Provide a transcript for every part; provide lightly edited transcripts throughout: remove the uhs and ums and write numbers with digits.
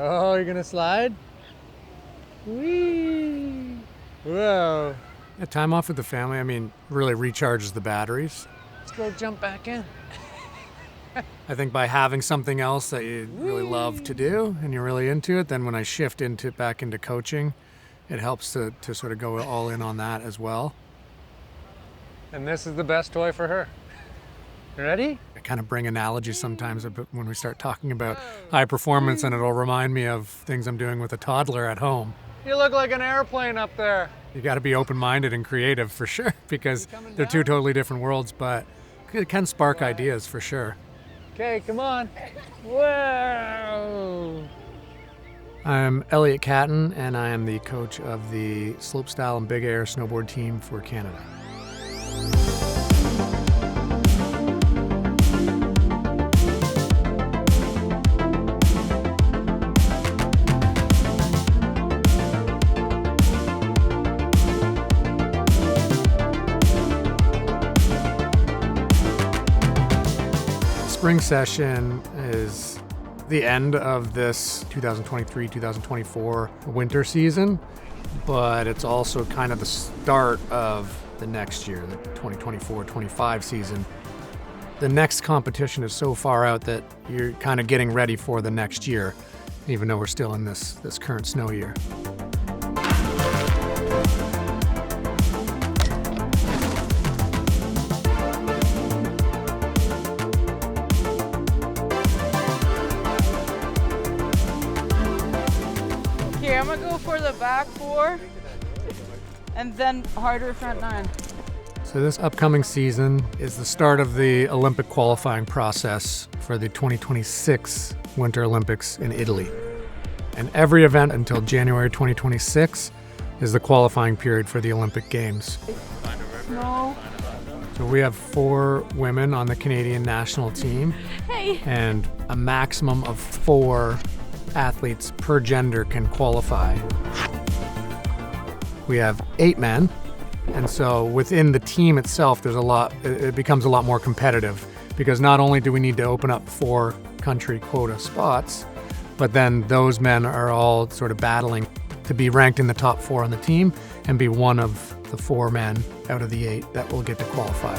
Oh, you're gonna slide? Whee! Whoa. Yeah, time off with the family, I mean, really recharges the batteries. Let's go jump back in. I think by having something else that you really love to do and you're really into it, then when I shift back into coaching, it helps to sort of go all in on that as well. And this is the best toy for her. You ready? I kind of bring analogies sometimes when we start talking about high performance, and it'll remind me of things I'm doing with a toddler at home. You look like an airplane up there. You got to be open-minded and creative for sure, because they're two totally different worlds, but it can spark ideas for sure. Okay, come on. Whoa! I'm Elliot Catton, and I am the coach of the slopestyle and big air snowboard team for Canada. Spring session is the end of this 2023-2024 winter season, but it's also kind of the start of the next year, the 2024-25 season. The next competition is so far out that you're kind of getting ready for the next year, even though we're still in this current snow year. Here, I'm gonna go for the back four and then harder front nine. So this upcoming season is the start of the Olympic qualifying process for the 2026 Winter Olympics in Italy. And every event until January 2026 is the qualifying period for the Olympic Games. No. So we have 4 women on the Canadian national team, Hey. and a maximum of 4 athletes per gender can qualify. We have 8 men, and so within the team itself, it becomes a lot more competitive, because not only do we need to open up 4 country quota spots, but then those men are all sort of battling to be ranked in the top 4 on the team and be one of the 4 men out of the 8 that will get to qualify.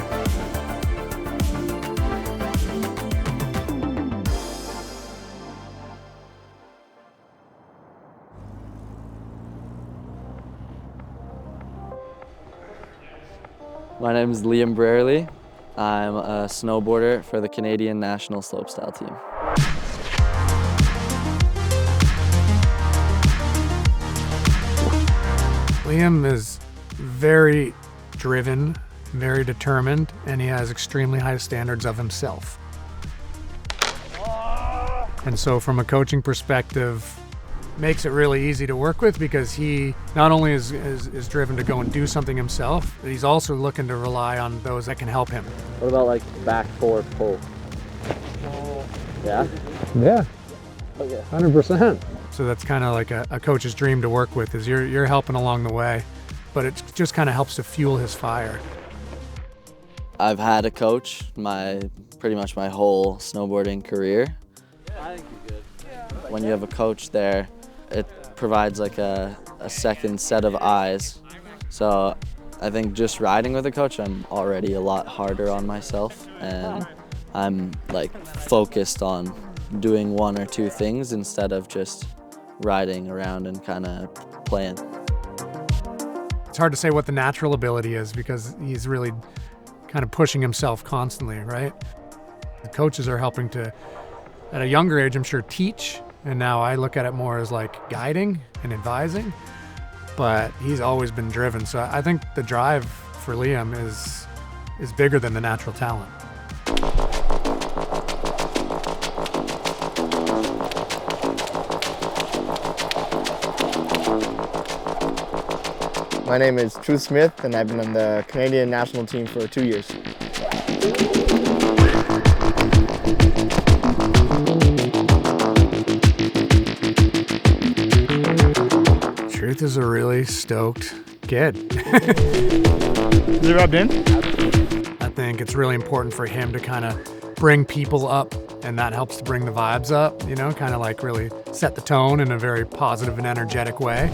My name is Liam Brearley. I'm a snowboarder for the Canadian national slopestyle team. Liam is very driven, very determined, and he has extremely high standards of himself. And so from a coaching perspective, makes it really easy to work with, because he not only is driven to go and do something himself, but he's also looking to rely on those that can help him. What about like back four pull? Yeah? Yeah, Okay. 100%. So that's kind of like a coach's dream to work with, is you're helping along the way, but it just kind of helps to fuel his fire. I've had a coach pretty much my whole snowboarding career. I think you're good. When you have a coach there, it provides like a second set of eyes. So I think just riding with a coach, I'm already a lot harder on myself, and I'm like focused on doing 1 or 2 things instead of just riding around and kind of playing. It's hard to say what the natural ability is, because he's really kind of pushing himself constantly, right? The coaches are helping to, at a younger age, I'm sure, teach, and now I look at it more as like guiding and advising, but he's always been driven. So I think the drive for Liam is bigger than the natural talent. My name is Truth Smith, and I've been on the Canadian national team for 2 years. Truth is a really stoked kid. You rubbed in? I think it's really important for him to kind of bring people up and that helps to bring the vibes up, you know, kind of like really set the tone in a very positive and energetic way.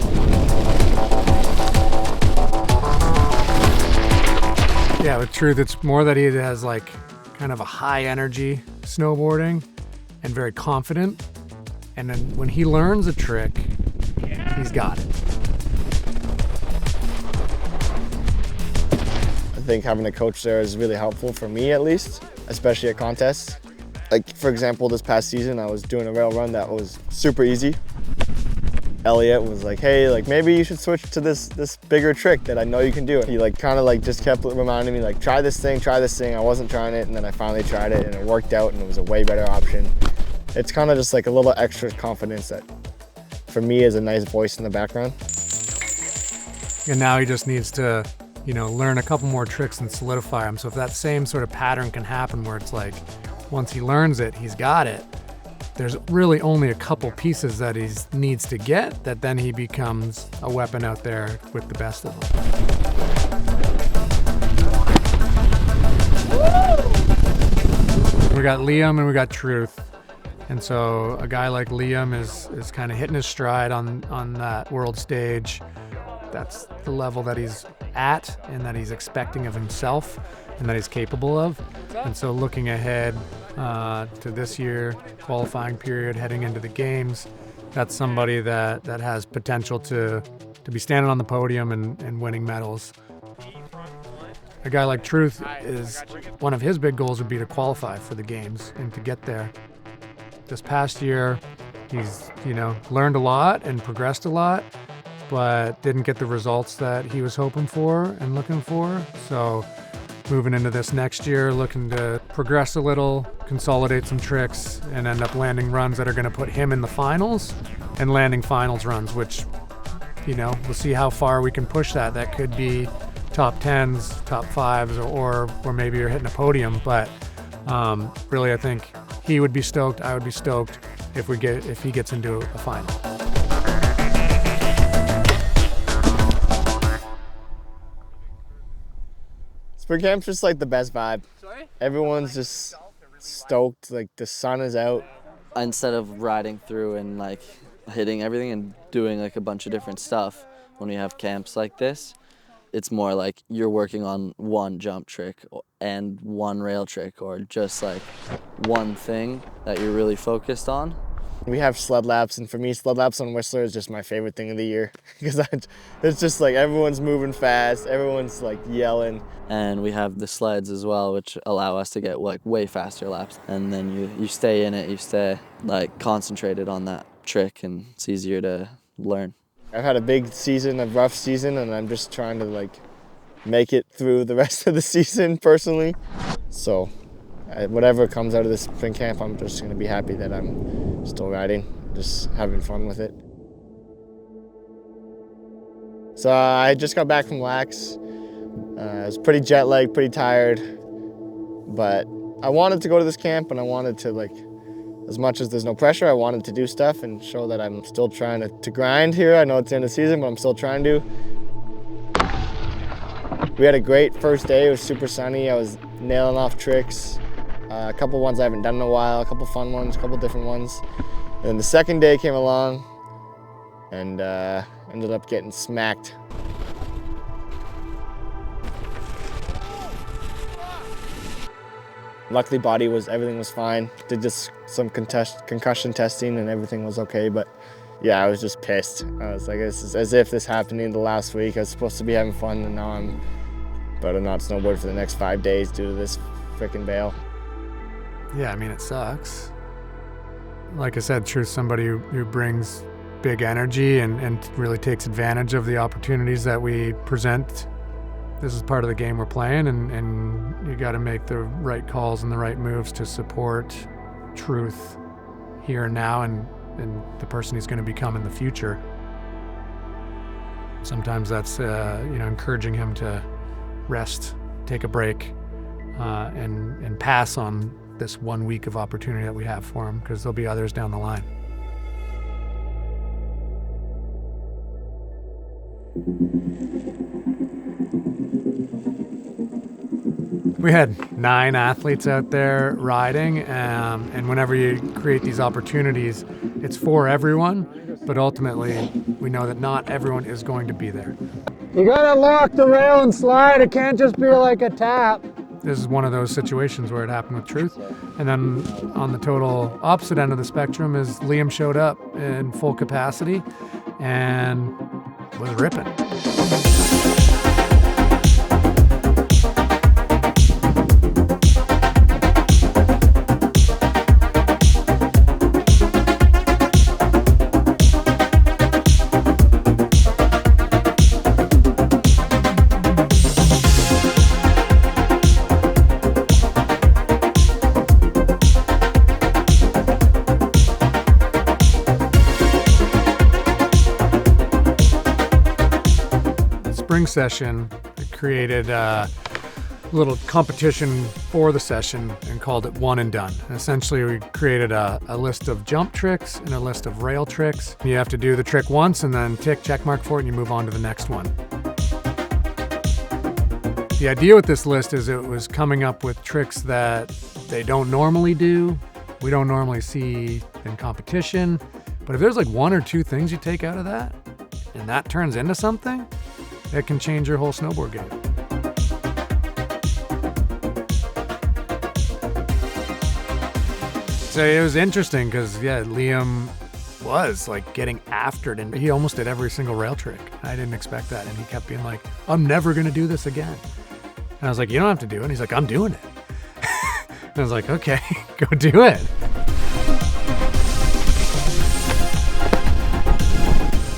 Yeah, with Truth, it's more that he has like kind of a high energy snowboarding and very confident. And then when he learns a trick, he's got it. I think having a coach there is really helpful for me, at least, especially at contests. Like, for example, this past season, I was doing a rail run that was super easy. Elliot was like, hey, like maybe you should switch to this bigger trick that I know you can do. He like kind of like just kept reminding me like, try this thing. I wasn't trying it, and then I finally tried it and it worked out and it was a way better option. It's kind of just like a little extra confidence that for me is a nice voice in the background. And now he just needs to, you know, learn a couple more tricks and solidify them. So if that same sort of pattern can happen where it's like, once he learns it, he's got it. There's really only a couple pieces that he needs to get that then he becomes a weapon out there with the best of them. We got Liam and we got Truth. And so a guy like Liam is kind of hitting his stride on that world stage. That's the level that he's at and that he's expecting of himself and that he's capable of. And so looking ahead to this year, qualifying period, heading into the games, that's somebody that has potential to be standing on the podium and winning medals. A guy like Truth is, one of his big goals would be to qualify for the games and to get there. This past year, he's, you know, learned a lot and progressed a lot, but didn't get the results that he was hoping for and looking for. So moving into this next year, looking to progress a little, consolidate some tricks, and end up landing runs that are going to put him in the finals and landing finals runs, which, you know, we'll see how far we can push that. That could be top 10s, top 5s, or maybe you're hitting a podium. But really, I think he would be stoked. I would be stoked if he gets into a final. Spring camp's just like the best vibe. Everyone's just stoked, like the sun is out. Instead of riding through and like hitting everything and doing like a bunch of different stuff, when we have camps like this, it's more like you're working on one jump trick and one rail trick, or just like one thing that you're really focused on. We have sled laps, and for me, sled laps on Whistler is just my favorite thing of the year because it's just like everyone's moving fast, everyone's like yelling. And we have the sleds as well, which allow us to get like way faster laps. And then you stay in it, you stay like concentrated on that trick, and it's easier to learn. I've had a big season, a rough season, and I'm just trying to like make it through the rest of the season personally. So whatever comes out of this spring camp, I'm just going to be happy that I'm still riding, just having fun with it. So I just got back from Lax. I was pretty jet lagged, pretty tired, but I wanted to go to this camp, and I wanted to, like, as much as there's no pressure, I wanted to do stuff and show that I'm still trying to grind here. I know it's the end of the season, but I'm still trying to. We had a great first day. It was super sunny. I was nailing off tricks. A couple ones I haven't done in a while, a couple fun ones, a couple different ones. And then the second day came along and ended up getting smacked. Luckily, everything was fine. Did just some concussion testing and everything was okay, but yeah, I was just pissed. I was like, it's as if this happened in the last week. I was supposed to be having fun, and now I'm better not snowboard for the next 5 days due to this frickin' bail. Yeah, I mean, it sucks. Like I said, Truth's somebody who brings big energy and really takes advantage of the opportunities that we present. This is part of the game we're playing, and you got to make the right calls and the right moves to support Truth here and now and the person he's going to become in the future. Sometimes that's encouraging him to rest, take a break, and pass on this 1 week of opportunity that we have for him, because there'll be others down the line. We had 9 athletes out there riding, and whenever you create these opportunities, it's for everyone, but ultimately we know that not everyone is going to be there. You gotta lock the rail and slide, it can't just be like a tap. This is one of those situations where it happened with Truth. And then on the total opposite end of the spectrum is Liam showed up in full capacity and was ripping. Spring session created a little competition for the session and called it One and Done. Essentially, we created a list of jump tricks and a list of rail tricks. You have to do the trick once and then check mark for it, and you move on to the next one. The idea with this list is it was coming up with tricks that they don't normally do, we don't normally see in competition. But if there's like 1 or 2 things you take out of that, and that turns into something, it can change your whole snowboard game. So it was interesting because, yeah, Liam was like getting after it, and he almost did every single rail trick. I didn't expect that, and he kept being like, I'm never gonna do this again. And I was like, you don't have to do it. And he's like, I'm doing it. And I was like, okay, go do it.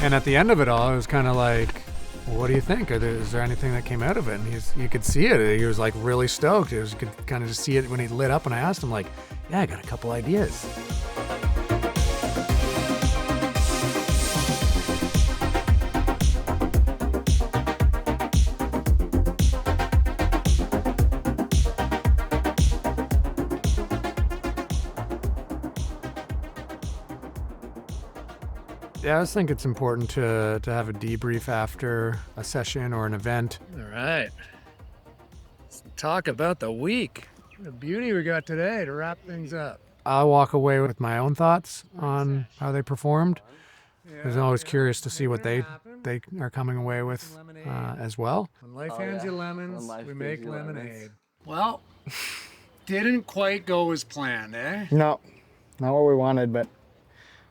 And at the end of it all, it was kind of like, what do you think? Is there anything that came out of it? And you could see it. He was like really stoked. You could kind of just see it when he lit up. And I asked him like, yeah, I got a couple ideas. Yeah, I just think it's important to have a debrief after a session or an event. All right. Let's talk about the week. What a beauty we got today to wrap things up. I'll walk away with my own thoughts on how they performed. I was always curious to see what they are coming away with as well. When life hands you lemons, we make lemonade. Well, didn't quite go as planned, eh? No, not what we wanted, but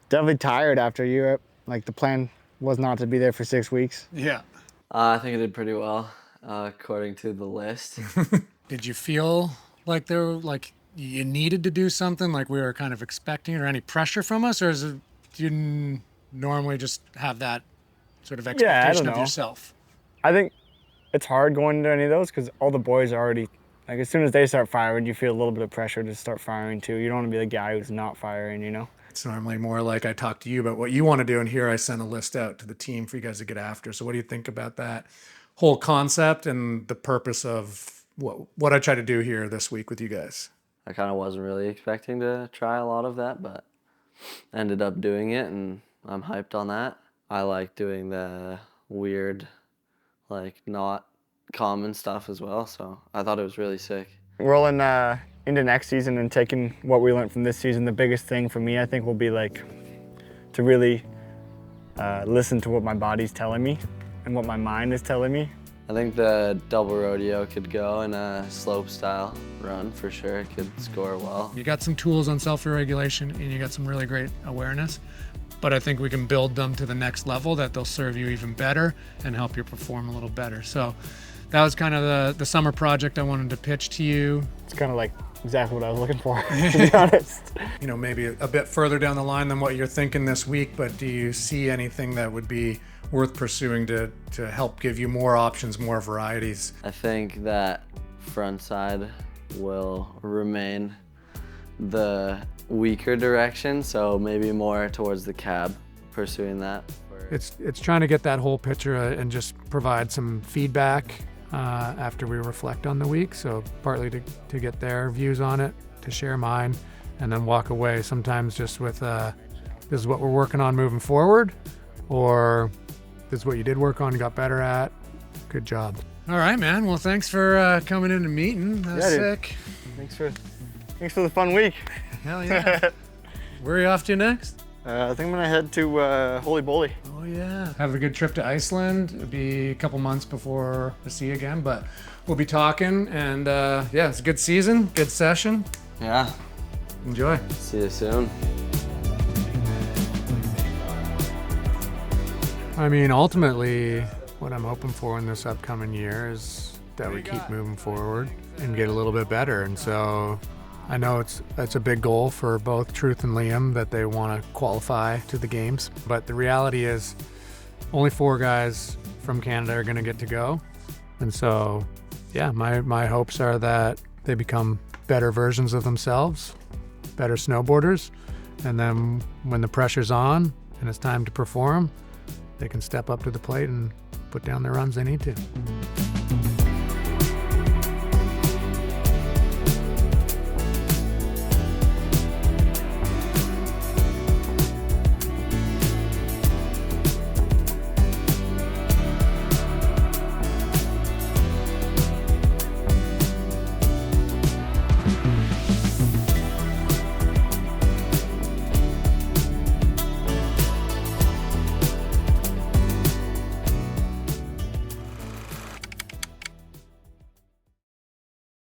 definitely tired after Europe. Like, the plan was not to be there for 6 weeks. Yeah. I think I did pretty well, according to the list. Did you feel like you needed to do something, like we were kind of expecting, or any pressure from us, or do you normally just have that sort of expectation of yourself? I think it's hard going into any of those because all the boys are already, like, as soon as they start firing, you feel a little bit of pressure to start firing too. You don't want to be the guy who's not firing, you know? It's normally more like I talk to you about what you want to do, and here I send a list out to the team for you guys to get after. So what do you think about that whole concept and the purpose of what I try to do here this week with you guys? I kind of wasn't really expecting to try a lot of that, but ended up doing it, and I'm hyped on that. I like doing the weird, like, not common stuff as well, so I thought it was really sick. Rolling into next season and taking what we learned from this season, the biggest thing for me, I think, will be like to really listen to what my body's telling me and what my mind is telling me. I think the double rodeo could go in a slope style run for sure. It could score well. You got some tools on self-regulation and you got some really great awareness, but I think we can build them to the next level that they'll serve you even better and help you perform a little better. So that was kind of the summer project I wanted to pitch to you. It's kind of like exactly what I was looking for, to be honest. You know, maybe a bit further down the line than what you're thinking this week, but do you see anything that would be worth pursuing to help give you more options, more varieties? I think that front side will remain the weaker direction, so maybe more towards the cab, pursuing that. It's trying to get that whole picture and just provide some feedback after we reflect on the week. So partly to get their views on it, to share mine, and then walk away sometimes just with this is what we're working on moving forward, or this is what you did work on and got better at. Good job. All right, man. Well, thanks for coming in and meeting. That was Yeah, dude. sick. Thanks for the fun week. Hell yeah. Where are you off to next? I think I'm gonna head to Holy Bully. Oh, yeah. Have a good trip to Iceland. It'll be a couple months before I see you again, but we'll be talking. And yeah, it's a good season, good session. Yeah. Enjoy. See you soon. I mean, ultimately, what I'm hoping for in this upcoming year is that we keep moving forward and get a little bit better. And so I know it's a big goal for both Truth and Liam that they want to qualify to the games. But the reality is only 4 guys from Canada are going to get to go. And so, yeah, my hopes are that they become better versions of themselves, better snowboarders. And then when the pressure's on and it's time to perform, they can step up to the plate and put down the runs they need to.